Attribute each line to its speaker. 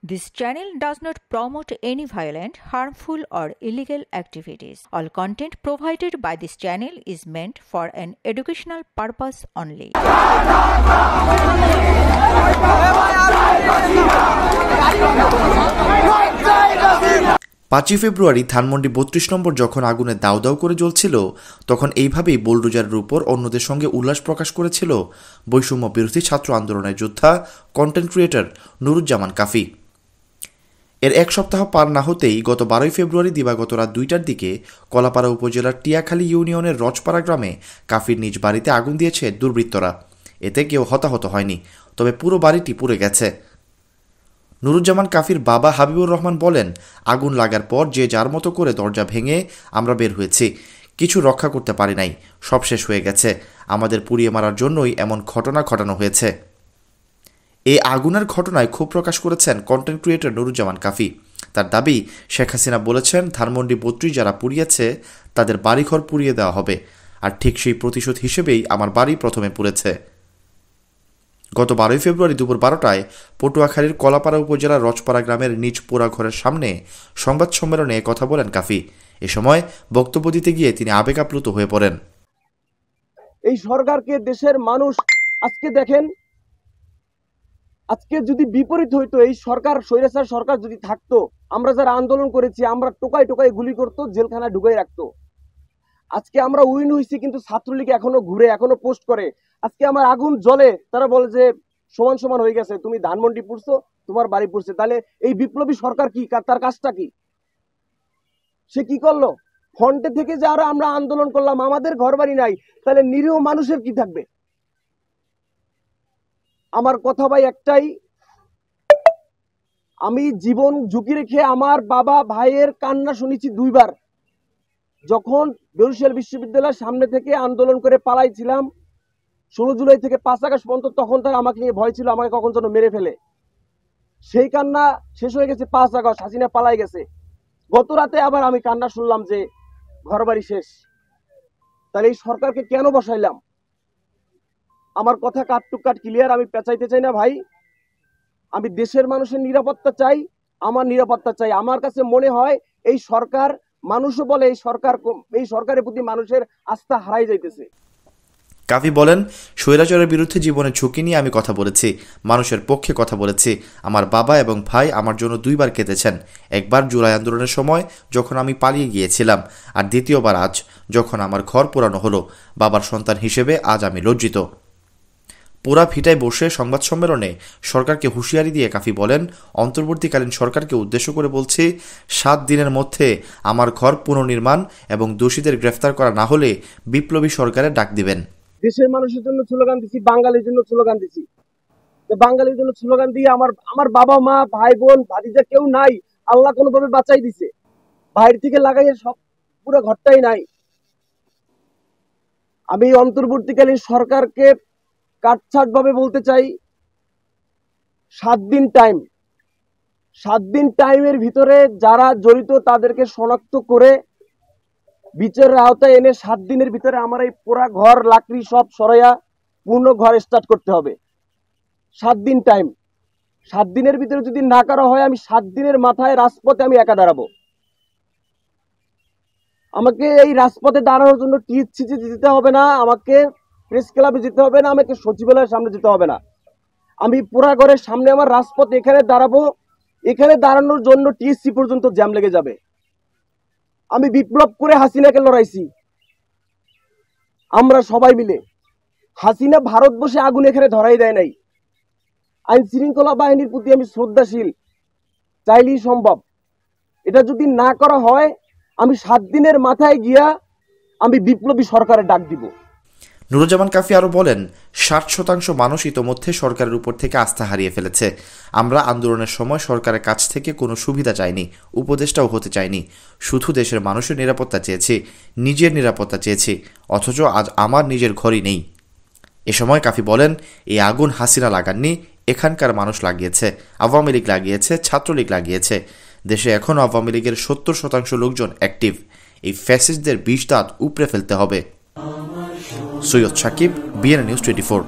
Speaker 1: This channel does not promote any violent, harmful, or illegal activities. All content provided by this channel is meant for an educational purpose only.
Speaker 2: 5 ফেব্রুয়ারি ধানমন্ডি 32 নম্বর যখন আগুনে দাউ দাউ করে জ্বলছিল, তখন এইভাবেই বোলডোজারের উপর অন্যদের সঙ্গে উল্লাস প্রকাশ করেছিল বৈষম্য বিরোধী ছাত্র আন্দোলনের যোদ্ধা কন্টেন্ট ক্রিয়েটর নুরুজ্জামান কাফি। এর এক সপ্তাহ পার না হতেই গত 12 ফেব্রুয়ারি দিবাগত রাত 2টার দিকে কলাপাড়া উপজেলার টিয়াখালী ইউনিয়নের রজপাড়া গ্রামে কাফির নিজ বাড়িতে আগুন দিয়েছে দুর্বৃত্তরা। এতে কেউ হতাহত হয়নি, তবে পুরো বাড়িটি পুড়ে গেছে। নুরুজ্জামান কাফির বাবা হাবিবুর রহমান বলেন, আগুন লাগার পর যে যার মতো করে দরজা ভেঙে আমরা বের হয়েছি, কিছু রক্ষা করতে পারি নাই, সব শেষ হয়ে গেছে। আমাদের পুড়িয়ে মারার জন্যই এমন ঘটনা ঘটানো হয়েছে। এই আগুনের ঘটনায় ক্ষোভ প্রকাশ করেছেন কন্টেন্ট ক্রিয়েটর নুরুজ্জামান কাফি। তার দাবি, শেখ হাসিনা বলেছেন ধানমন্ডি 32 যারা পুড়িয়েছে তাদের বাড়িঘর পুড়িয়ে দেওয়া হবে, আর ঠিক সেই প্রতিশোধ হিসেবেই আমার বাড়ি প্রথমে পুড়েছে। গত 12 ফেব্রুয়ারি দুপুর 12টায় পটুয়াখালীর কলাপাড়া উপজেলার রজপাড়া গ্রামের নিজ পোড়া ঘরের সামনে সংবাদ সম্মেলনে কথা বলেন কাফি। এ সময় বক্তব্য দিতে গিয়ে তিনি আবেগ আপ্লুত হয়ে পড়েন।
Speaker 3: এই সরকারকে দেশের মানুষ আজকে দেখেন, আজকে যদি বিপরীত হইতো, এই সরকার স্বৈরাচার সরকার যদি থাকতো, আমরা যারা আন্দোলন করেছি আমরা টোকায় টোকায় গুলি করতো, জেলখানায় ঢুকাই রাখতো। আজকে আমরা উইন হইছি, কিন্তু ছাত্রলীগ এখনো ঘুরে, এখনো পোস্ট করে। আজকে আমার আগুন জ্বলে, তারা বলে যে সমান সমান হয়ে গেছে, তুমি ধানমন্ডি পুড়ছো, তোমার বাড়ি পুড়ছে। তাহলে এই বিপ্লবী সরকার কি, তার কাজটা কি? সে কি করলো? ফ্রন্টে থেকে যারা আমরা আন্দোলন করলাম, আমাদের ঘর বাড়ি নাই, তাহলে নিরীহ মানুষের কি থাকবে? আমার কথা ভাই একটাই, আমি জীবন ঝুঁকি রেখে আমার বাবা ভাইয়ের কান্না শুনেছি 2বার। যখন বরিশাল বিশ্ববিদ্যালয়ের সামনে থেকে আন্দোলন করে পালাইছিলাম 16 জুলাই থেকে 5 আগস্ট পর্যন্ত, তখন তার আমাকে নিয়ে ভয় ছিল আমাকে কখন যেন মেরে ফেলে। সেই কান্না শেষ হয়ে গেছে 5 আগস্ট, হাসিনা পালাই গেছে। গত রাতে আবার আমি কান্না শুনলাম যে ঘরবাড়ি শেষ। তাহলে এই সরকারকে কেন বসাইলাম? আমার কথা কাট টু কাট ক্লিয়ার, আমি পেঁচাইতে চাই না ভাই। আমি দেশের মানুষের নিরাপত্তা চাই, আমার নিরাপত্তা চাই। আমার কাছে মনে হয় এই সরকার, মানুষও বলে এই সরকারের প্রতি মানুষের আস্থা হারাই যাইতেছে।
Speaker 2: কাফি বলেন, স্বৈরাচারের বিরুদ্ধে জীবনের ঝুঁকি নিয়ে আমি কথা বলেছি, মানুষের পক্ষে কথা বলেছি। আমার বাবা এবং ভাই আমার জন্য 2বার কেঁদেছেন। একবার জুলাই আন্দোলনের সময় যখন আমি পালিয়ে গিয়েছিলাম, আর দ্বিতীয়বার আজ যখন আমার ঘর পোড়ানো হলো। বাবার সন্তান হিসেবে আজ আমি লজ্জিত। পোড়া ভিটায় বসে সংবাদ সম্মেলনে সরকারকে হুঁশিয়ারি দিয়ে কাফি বলেন, অন্তর্বর্তীকালীন সরকারকে উদ্দেশ্য করে বলছি, 7 দিনের মধ্যে আমার ঘর পুনর্নির্মাণ এবং দোষীদের গ্রেফতার করা না হলে বিপ্লবী সরকারের ডাক দিবেন।
Speaker 3: দেশের মানুষের জন্য স্লোগান দিছি, বাঙালির জন্য স্লোগান দিছি। বাঙালির জন্য স্লোগান দিয়ে আমার বাবা মা ভাই বোন ভাতিজা কেউ নাই, আল্লাহ কোনোভাবে বাঁচাই দিছে। বাইরে থেকে লাগাইয়ে সব পুরো ঘরটাই নাই। আমি অন্তর্বর্তীকালীন সরকারকে কাটছাট ভাবে বলতে চাই, 7 দিন টাইম, 7 দিন টাইমের ভিতরে যারা জড়িত তাদেরকে শনাক্ত করে বিচারের আওতায় এনে 7 দিনের ভিতরে আমার এই পোড়া ঘর লাকড়ি সব সরাইয়া পূর্ণ ঘর স্টার্ট করতে হবে। 7 দিন টাইম। 7 দিনের ভিতরে যদি না করা হয়, আমি 7 দিনের মাথায় রাজপথে আমি একা দাঁড়াবো। আমাকে এই রাজপথে দাঁড়ানোর জন্য টিএসসিতে যেতে হবে না, আমাকে প্রেস ক্লাবে যেতে হবে না, আমাকে সচিবালয়ের সামনে যেতে হবে না। আমি পোড়া ঘরের সামনে আমার রাজপথ এখানে দাঁড়াবো। এখানে দাঁড়ানোর জন্য টিএসসি পর্যন্ত জ্যাম লেগে যাবে। আমি বিপ্লব করে হাসিনাকে লড়াইছি, আমরা সবাই মিলে। হাসিনা ভারতবর্ষে আগুন এখানে ধরাই দেয় নাই। আইন শৃঙ্খলা বাহিনীর প্রতি আমি শ্রদ্ধাশীল, চাইলেই সম্ভব। এটা যদি না করা হয়, আমি 7 দিনের মাথায় গিয়া আমি বিপ্লবী সরকারের ডাক দিব।
Speaker 2: নুরুজ্জামান কাফি আরও বলেন, 60% মানুষ ইতোমধ্যে সরকারের উপর থেকে আস্থা হারিয়ে ফেলেছে। আমরা আন্দোলনের সময় সরকারের কাছ থেকে কোনো সুবিধা চাইনি, উপদেষ্টাও হতে চাইনি। শুধু দেশের মানুষের নিরাপত্তা চেয়েছি, নিজের নিরাপত্তা চেয়েছি। অথচ আজ আমার নিজের ঘরই নেই। এ সময় কাফি বলেন, এই আগুন হাসিনা লাগাননি, এখানকার মানুষ লাগিয়েছে, আওয়ামী লীগ লাগিয়েছে, ছাত্রলীগ লাগিয়েছে। দেশে এখনও আওয়ামী লীগের 70% লোকজন অ্যাক্টিভ। এই ফ্যাসিস্টদের 20 দাঁত উপড়ে ফেলতে হবে। Syed Sakib, BNN news 24।